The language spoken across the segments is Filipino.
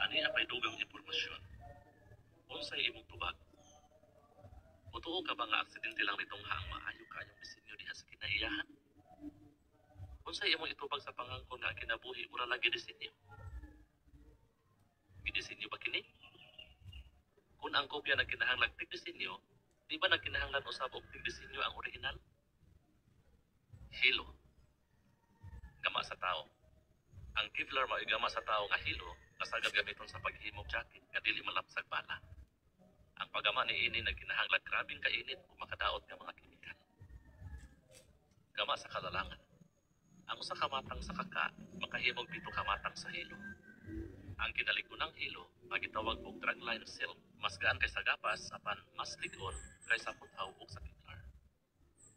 Ani apay dugang impormasyon. Unsay imong tubag? Mutuo ka ba nga aksidente lang nitong haang maayo kayong disenyo diha sa kinaiyahan? Unsay imong itubag sa pangangkon nga kinabuhi ura lagi disenyo? Gidisenyo ba kini? Kung ang kopya na kinahanglan tig disenyo, di ba nagkinahanglan usab og tig disenyo ang original? Hilo. Gama sa tao. Ang Kevlar mao gama sa tao nga hilo kasagad gamiton sa paghimog jacket nga dili malapsag bala. Ang paggama ni ini nagkinahanglan grabing kainit ug makadaot nga mga kemikal. Gama sa kalalangan. Ang usa ka matang sa kaka makahimog pito ka matang sa hilo. Ang kinaligunang hilo magitawag og dragline silk, mas gaan kaysa gapas apan mas ligon kaysa puthaw ug sa Kevlar.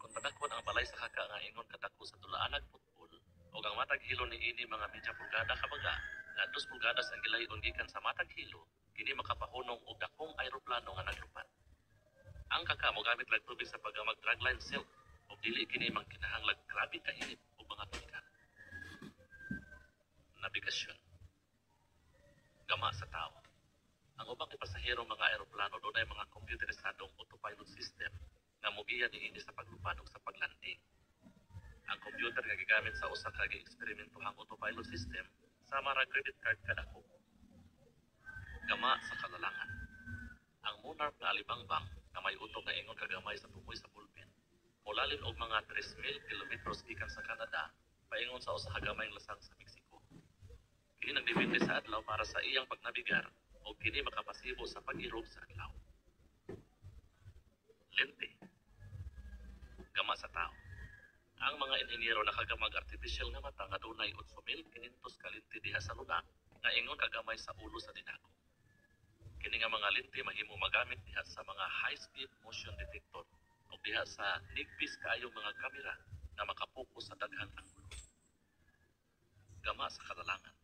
Kung padakon ang balay sa kaka nga ingon kadako sa tulaanag putpul ug ang matag hilo ni ini mga medya pulgada kabaga nga 2 pulgadas ang gilayon gikan sa matag hilo, kini makapahunong og dakong aeroplano nga naglupad. Ang kaka mo gamit lang tubig sa paggamag dragline silk ug dili kini mangkinahanglan grabe ka init ug mga kemikal. Nabigasyon. Gama sa tao. Ang ubang pasahero mga aeroplano dunay mga kompyuterisadong autopilot system nga mogiya niini sa paglupad ug sa paglanding. Ang computer nga gigamit sa usa ka gi-eksperimentohang autopilot system sama ra credit card kadako. Gama sa kalalangan. Ang Monarch nga alibangbang nga may utok nga ingon kagamay sa tumoy sa bulpen. Molalin og mga 3,000 kilometros gikan sa Canada paingon sa usa ka gamayng lasang sa Mexico. Kini nagdepende sa adlaw para sa iyang pagnabigar o kini makapasibo sa pag-irog sa adlaw. Lente. Gama sa tao. Ang mga inhinyero nakagamag artificial nga mata nga dunay 8,500 ka lente diha sa luna nga ingon kagamay sa ulo sa dinako. Kini nga mga lente mahimo magamit diha sa mga high-speed motion detector o diha sa nigpis kaayong mga kamera nga makapokus sa daghang anggulo. Gama sa kalalangan.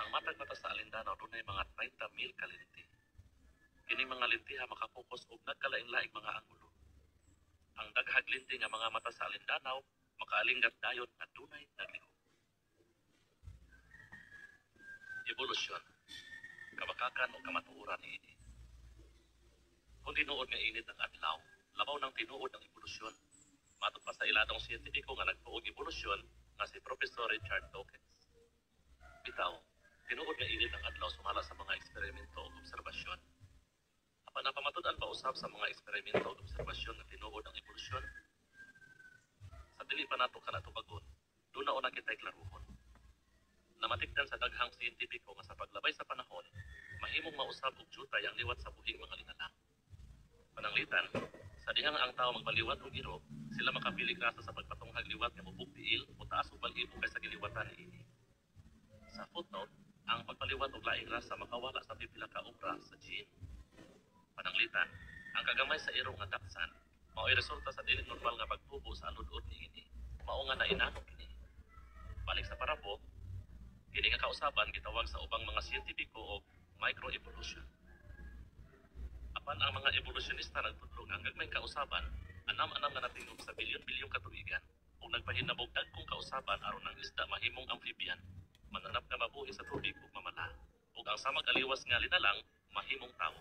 Ang matag mata sa alindanaw dunay mga 30,000 ka lente. Kini mga lente ha makapokus og nagkalain-laing mga anggulo. Ang daghag lente nga mga mata sa alindanaw makaalinggat dayon nga dunay naglihok. Evolusyon. Kabakakan o kamatuoran ni ini. Kung tinuod nga init ang adlaw, labaw ng tinuod ang evolusyon. Matod pa sa iladong siyentipiko nga nagtuog evolusyon nga si Professor Richard Dawkins. Bitaw, tinuod nga init ang adlaw sumala sa mga eksperimento o obserbasyon. Apan napamatud-an pa usab sa mga eksperimento o obserbasyon nga tinuod ang evolusyon. Sa dili pa nato kanatubagon, doon na una kita'y klaruhon. Namatikdan sa daghang siyentipiko nga sa paglabay sa panahon, mahimong mausab og jutay ang liwat sa buhing mga linalang. Pananglitan, sa dihang ang tao magpaliwat og iro, sila makapili grasa sa pagpatunghag liwat nga mubog tiil o taas og bal-ibo kaysa giliwatan ni ini. Sa footnote, ang pagpaliwat og laing grasa makawala sa pipila ka obra sa gene. Pananglitan, ang kagamay sa iro nga daksan mao'y resulta sa dili normal nga pagtubo sa aludod ni ini. Mao nga nainanok kini. Balik sa parabo, kini nga kausaban gitawag sa ubang mga siyentipiko og microevolution. Apan ang mga evolutionista nagtudlo nga gagmayng kausaban anam-anam nga natingog sa bilyon-bilyong katuigan ug nagpahinabog dagkong kausaban aron ang isda mahimong amphibian, mananap nga mabuhi sa tubig ug mamala, ug ang samang aliwas nga linalang mahimong tawo.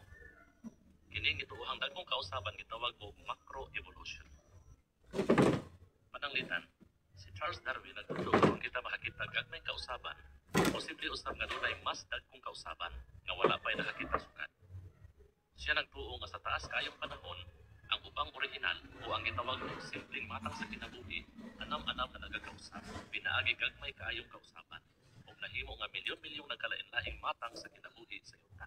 Kini gituohang dagkong kausaban gitawag og macroevolution. Pananglitan, si Charles Darwin nagtudlo kung kita makakita gagmayng kausaban, posible usab nga dunay mas dagkong kausaban nga wala pa'y nakakita sugad. Siya nagtuo nga sa taas kaayong panahon, ang ubang orihinal o ang gitawag og simpleng matang sa kinabuhi, anam-anam na nagakausap, pinaagi gagmay kaayong kausaban, ug nahimo nga milyon-milyong nagkalain-laing matang sa kinabuhi sa yuta.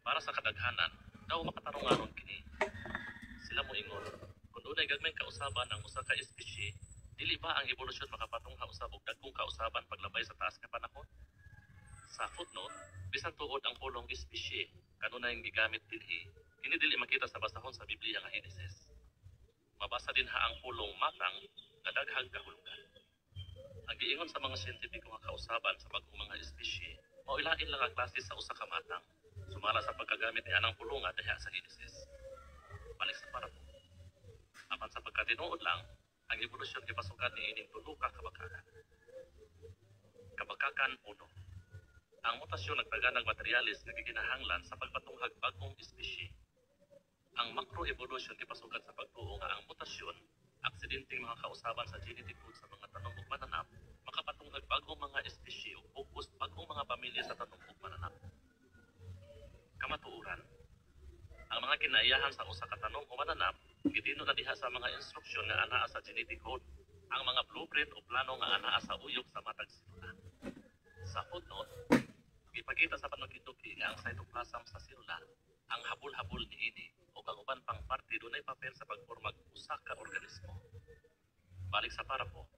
Para sa kadaghanan, daw makatarunganon kini. Sila mo ingon, kung dunay gagmayng kausaban ang usa ka espisye, dili ba ang evolusyon makapatungha usab og dagkong kausaban paglabay sa taas nga panahon? Sa footnote, bisan tuod ang pulong espisye kanunay gigamit dinhi, kini dili makita sa basahon sa Biblia nga Henesis. Mabasa din ha ang pulong matang nga daghang kahulugan. Ang giingon sa mga siyentipiko nga kausaban sa bag-ong mga espisye, mao ilain lang ang klase sa usa ka matang, sumala sa pagkagamit ni anang pulong nga diha sa Henesis. Balik sa parabo. Apan sa pagkatinuod lang, ang evolusyon gipasukan ni ining tulo ka kabakakan. Kabakakan 1. Ang mutasyon nagtaganag materyales nga gikinahanglan sa pagpatunghag bag-ong espisye. Ang macroevolution gipasukat sa pagtuo nga ang mutasyon, aksidenteng mga kausaban sa genetic code sa mga tanom ug mananap, makapatunghag bag-ong mga espisye ug focus bag-ong mga pamilya sa tanom ug mananap. Kamatuoran, ang mga kinaiyahan sa usa ka tanom o mananap gidino na diha sa mga instruksyon nga anaa sa genetic code, ang mga blueprint o plano nga anaa sa uyok sa matag selula. Sa footnote, gipakita sa panukid-duki nga ang cytoplasm sa selula, ang habol-habol niini o ang uban pang parte dunay papel sa pagpormag usa ka organismo. Balik sa parapo,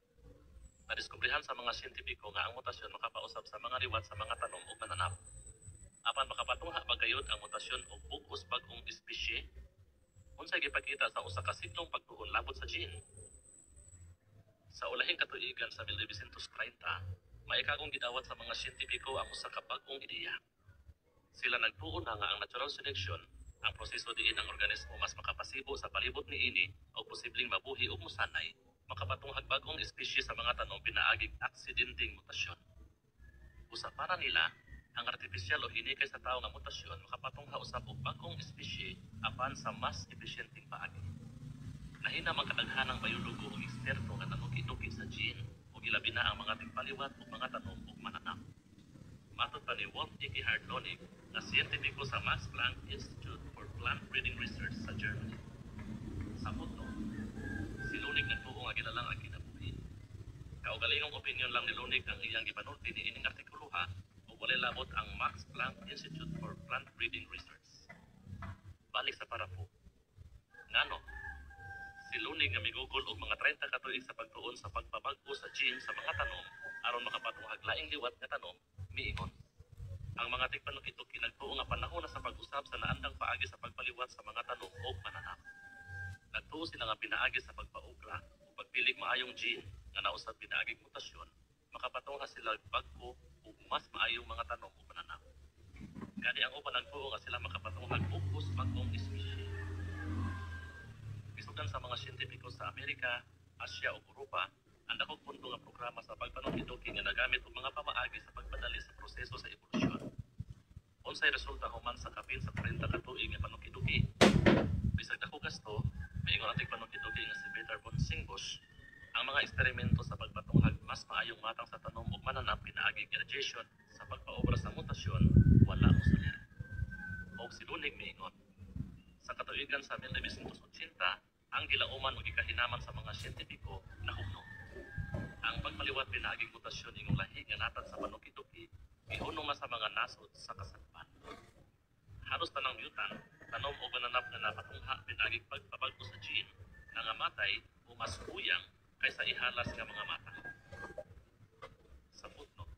nadiskubrihan sa mga siyentipiko nga ang mutasyon makapausab sa mga liwat sa mga tanom ug mananap. Apan makapatungha bagayod ang mutasyon og bug-os bag-ong espisye, unsay gipakita sa usa ka siklong pagtuon labot sa gene. Sa ulahing katuigan sa 1930, maikagong gidawat sa mga siyentipiko ang usa ka bag-ong ideya. Sila nagtuon na nga ang natural selection, ang proseso diin ang organismo mas makapasibo sa palibot niini o posibleng mabuhi ug musanay, makapatunghag bag-ong espisye sa mga tanom pinaaging aksidenteng mutasyon. Usa para nila, ang artipisyal o hinikay sa tao nga mutasyon makapatungha usab og bag-ong espisye apan sa mas epesyenteng paagi. Lahina man kadaghanang biologo o eksperto nga nanuki-nuki sa gene o ilabi na ang mga tigpaliwat o mga tanom ug mananap. Matod pa ni Wolf Eckhard Lonig na siyentipiko sa Max Planck Institute for Plant Breeding Research sa Germany. Sa footnote, si Lonig nagtuo nga gilalang ang kinabuhi. Kaugalingong opinyon lang ni Lonig ang iyang gipanulti ni ining artikuluha o walay labot ang Max Planck Institute for Plant Breeding Research. Balik sa parapo. Ngano, si Lonig nga migugol og mga 30 ka tuig sa pagtuon sa pagpabag-o sa gene sa mga tanom aron makapatuhag laing liwat nga tanom, miingon. Ang mga tigpanukid-uki nagtuo nga panahon na sa pag-usab sa naandang paagi sa pagpaliwat sa mga tanom ug mananap. Nagtuo sila nga pinaagi sa pagpaugra o pagpilig maayong gene nga nausab pinaaging mutasyon, makapatungha sila bag-o ug mas maayong mga tanom ug mananap. Gani ang uban nagtuo nga sila makapatunghag bug-os bag-ong espisye. Isudan sa mga siyentipiko sa Amerika, Asya ug Europa, ang dakong pundo nga programa sa pagpanukid-uki nga nagamit og mga pamaagi sa pagpadali sa proseso sa evolusyon. Unsay resulta human sa kapin sa 40 ka tuig nga panukid-uki? Bisag dako gasto, miingon ang tigpanukid-uki nga si Peter von Singbusch, ang mga eksperimento sa pagpatunghag mas maayong matang sa tanom ug mananap pinaaging irradiation sa pagpaobra sa mutasyon wala mosalir. Og si Lonig miingon, sa katuigan sa 1980, ang gilauman ug gikahinaman sa mga siyentipiko nahumno. Ang pagpaliwat pinaaging mutasyon ingong lahi nga natad sa panukid-uki gihunong sa mga nasod sa kasadpan. Halos tanang mutant, tanom o mananap nga napatungha pinaaging pagpabag-o sa gene nga matay o mas uyang kaysa ihalas nga mga mata. Sa footnote,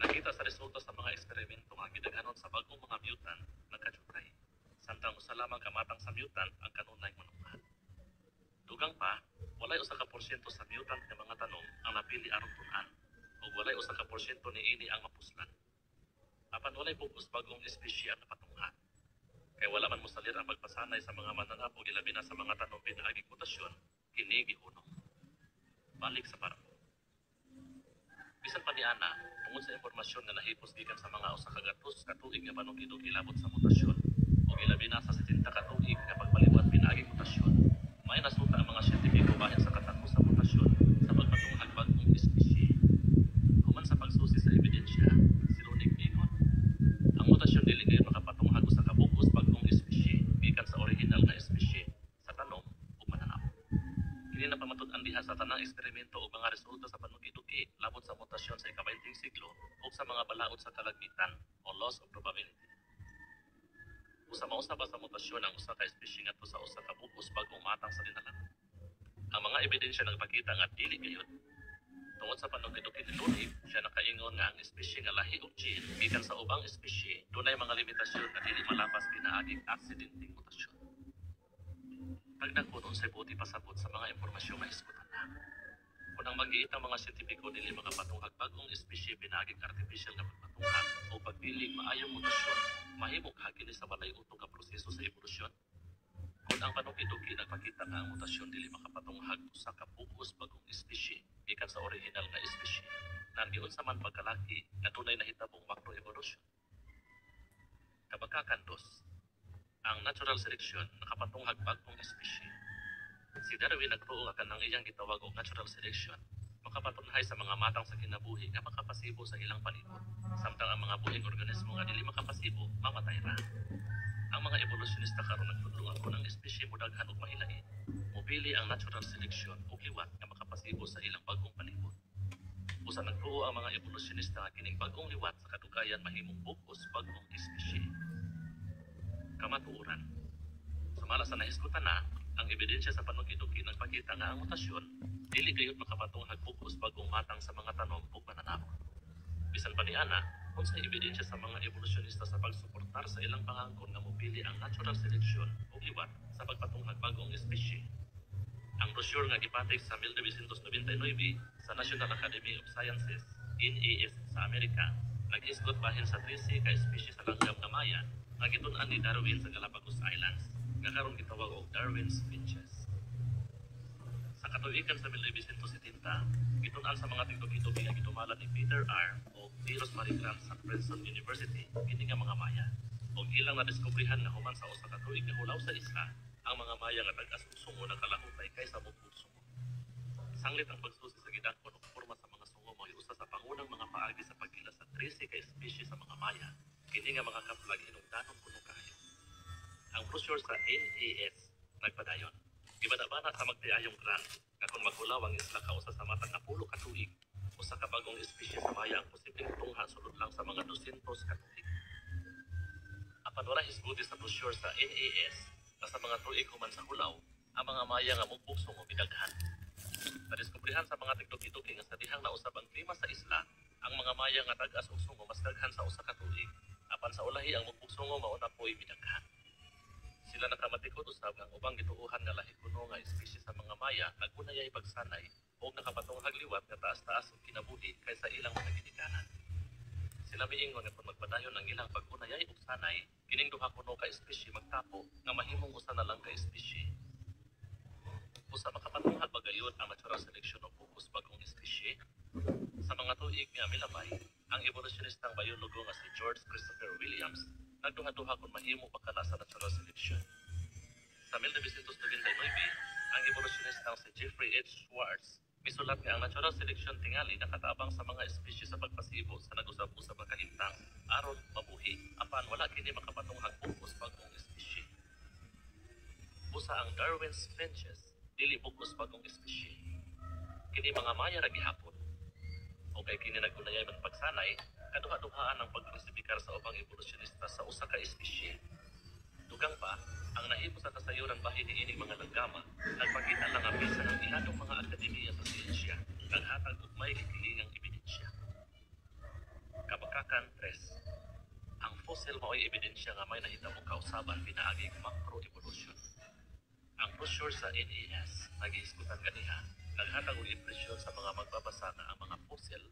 nakita sa resulta sa mga eksperimento nga gidaghanon sa bagong mga mutant nagkadugay, samtang usa lamang kamatang sa mutant ang kanunay manungha. Dugang pa, walay usa ka porsyento sa mutant nga mga tanom ang napili aron tun-an ug walay usa ka porsyento niini ang mapuslan. Apan walay bug-os bag-ong espisye ang napatungha. Kay wala man mosalir ang pagpasanay sa mga mananap o ilabi na sa mga tanom pinaaging mutasyon, kini gihunong. Balik sa parapo. Bisan pa niana, tungod sa impormasyon nga nahipos gikan sa mga usa ka gatos ka tuig nga panukid-uki labot sa mutasyon o ilabi na sa 70 ka tuig nga pagpaliwat pinaaging mutasyon, may nasuta ang mga siyentipiko bahin sa katako sa mutasyon sa pagpatunghag bag-ong espisye. Human sa pagsusi sa ebidensya, si Lonig miingon, ang mutasyon dili gayon makapatunghag usa ka bug-os bag-ong espisye gikan sa original nga espisye sa tanom ug mananap. Kini napamatud-an diha sa tanang eksperimento ug mga resulta sa panukid-uki labot sa mutasyon sa ika-20 siglo ug sa mga balaod sa kalagmitan o loss of probability. Usa mausa ba sa mutasyon ang usa ka espisye ngadto sa usa ka bug-os bag-ong matang sa dinalan? Ang mga ebidensya nagpakita nga dili gayon. Tungod sa panukid-uki ni Lonig, siya nakaingon nga ang espisye nga lahi og gene gikan sa ubang espisye dunay mga limitasyon nga dili malapas pinaaging aksidenteng mutasyon. Dagdag po unsay buti pasabot sa mga impormasyon nga isgutan na. Kung ang mag-iit ang mga siyentipiko dili makapatunghag bag-ong espisye pinaaging artificial nga pagpatunghag o pagpilig maayong mutasyon, mahimong kini sa walay utog nga proseso sa evolusyon. Kung ang panukid-uki nagpakita nga ang mutasyon dili makapatunghag usa ka bug-os bag-ong espisye gikan sa original nga espisye, Nang giunsa man pagkalaki nga tunay nahitabong macroevolution. Kabakakan 2. Ang natural selection nakapatunghag bagong espisye. Si Darwin nagtuo nga kanang iyang gitawag og natural selection makapatunhay sa mga matang sa kinabuhi nga makapasibo sa ilang palibot, samtang ang mga buhing organismo nga dili makapasibo mamatay ra. Ang mga evolusyonista karon nagtudlungan ko ng espisye mo daghan ug mahilain. Mopili ang natural selection ug liwat nga makapasibo sa ilang bagong palibot. Usa nagtuo ang mga evolusyonista nga kining bagong liwat sa kadugayan mahimong bugos bagong espisye. Kamatuoran. Sumala sa nahisgutan na, ang ebidensya sa panukiduki nagpakita nga ang mutasyon dili gayud makapatunghag bugos bagong matang sa mga tanom ug mananap. Bisan pa niana, unsay ebidensya sa mga evolusyonista sa pagsuportar sa ilang pangangkon nga mopili ang natural selection ug liwat sa pagpatunghag bagong espisye. Ang brochure nga gipatig sa 1999 sa National Academy of Sciences (NAS) sa Amerika nag-isgot bahin sa 13 ka espisye sa langgam nga maya nga gitun-an ni Darwin sa Galapagos Islands nga karon gitawag og Darwin's Finches. Sa katuigan sa 1970, gitun-an sa mga tigtuki-tuki nga gitumalan ni Peter R. o ni Rosemary Grant sa Princeton University kini nga mga maya. Og ilang nadiskubrihan nga human sa usa ka tuig nga hulaw sa isla, ang mga maya nga nag-as og sungo nagkalahutay kaysa bukod sungo. Sanglit ang pagsusi sa gidakon ug porma sa mga sungo mao usa sa pangunang mga paagi sa pagila sa 13 ka espisye sa mga maya. Kini nga mga kaplag hinungdanon kuno kayo. Ang brochure sa NAS nagpadayon. Gibada-bana sa magtiayong grant nga kung maghulaw ang isla ka usa sa matag na 10 ka tuig, usa ka bagong espisye sa maya ang posibleng tungha sulod lang sa mga 200 ka tuig. Apan wala hisguti sa brochure sa NAS na sa mga tuig human sa hulaw, ang mga maya nga mugbugso mo bidaghan. Nadiskubrihan sa mga tigtuki-tuki nga sa dihang nausab ang klima sa isla, ang mga maya nga tag-as og sungo mas daghan sa usa ka tuig. Apan sa ulahi ang mugbugsungo mao na po'y bidaghan. Sila nakamatikod usab nga ubang gituohan nga lahi kuno nga espisye sa mga maya nagunayay pagsanay o nakapatunghag liwat nga taas-taas og kinabuhi kaysa ilang mga ginikanan. Sila miingon nga kung magpadayon ang ilang pagkunayay ug sanay, kining duha kuno ka espisye magtapo nga mahimong usa na lang ka espisye. Usa makapatunghag bagayon ang natural selection o focus bagong espisye. Sa mga tuig nga milabay, ang evolusyonistang biologo nga si George Christopher Williams nagduha-duha kung mahimo pakala sa natural selection. Sa 1999, ang evolusyonistang si Jeffrey H. Schwartz misulat nga ang natural selection tingali nakatabang sa mga espisye sa pagpasibo sa nag-usab-usab nga kahimtang aron mabuhi apan wala kini makapatunghag bugos bagong espisye. Usa ang Darwin's Finches dili bugos bagong espisye. Kini mga maya ra gihapon. O kay kini nagunayay man pagsanay, kaduha-duhaan ang pagklasipikar sa ubang evolusyonista sa usa ka espisye. Dugang pa, ang nahimo sa kasayuran bahin niining mga langgama, nagpakita lang ang bisa ng ilanong mga akademiya sa siyensya, naghatag og may kikilingang ebidensya. Kabakakan 3. Ang fossil mao'y ebidensya nga may nahitabong kausaban pinaaging macroevolution. Ang brochure sa NAS, nag-iiskutan ganiha, naghatag og impresyon sa mga magbabasa na ang mga fossil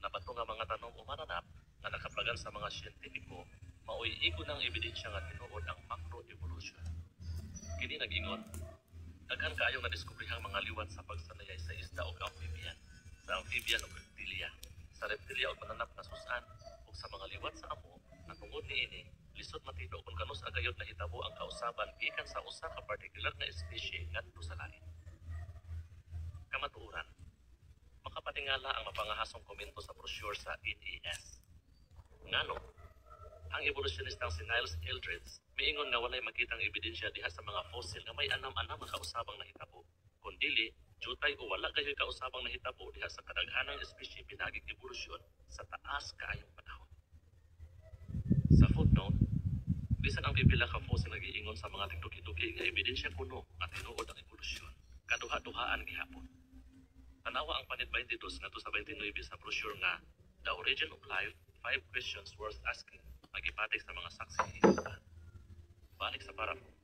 na bato nga mga tanom o mananap na nakaplagan sa mga siyentipiko mao'y igo ng ebidensya nga tinuod ang macroevolution. Kini nag-ingon, daghan kaayong nadiskubrihang mga liwat sa pagsanayay sa isda o amphibian, sa amphibian o reptilia, sa reptilia o mananap na susan, o sa mga liwat sa amo na tungod niini, lisod matido kung kanus agayod na hitabo ang kausaban gikan sa usa ka partikular na espisye ngadto sa lain. Kamatuoran. Makapatingala ang mapangahasong komento sa brochure sa NAS. Ngano, ang evolusyonistang si Niles Eldredge miingon nga walay makitang ebidensya diha sa mga fossil nga may anam-anam nga kausabang nahitabo. Kung dili, jutay o wala kayo'y kausabang nahitabo diha sa kadaghanang espisye pinaging evolusyon sa taas kaayong panahon. Sa footnote, bisan ang pipila ka fossil nagiingon sa mga tigtuki-tuki nga ebidensya kuno nga tinuod ang evolusyon, kaduha-duhaan gihapon. Tanawa ang panit 22 ngadto sa 29 sa brochure nga The Origin of Life, 5 Questions Worth Asking, magipatig sa mga saksi. Balik sa paraphrase.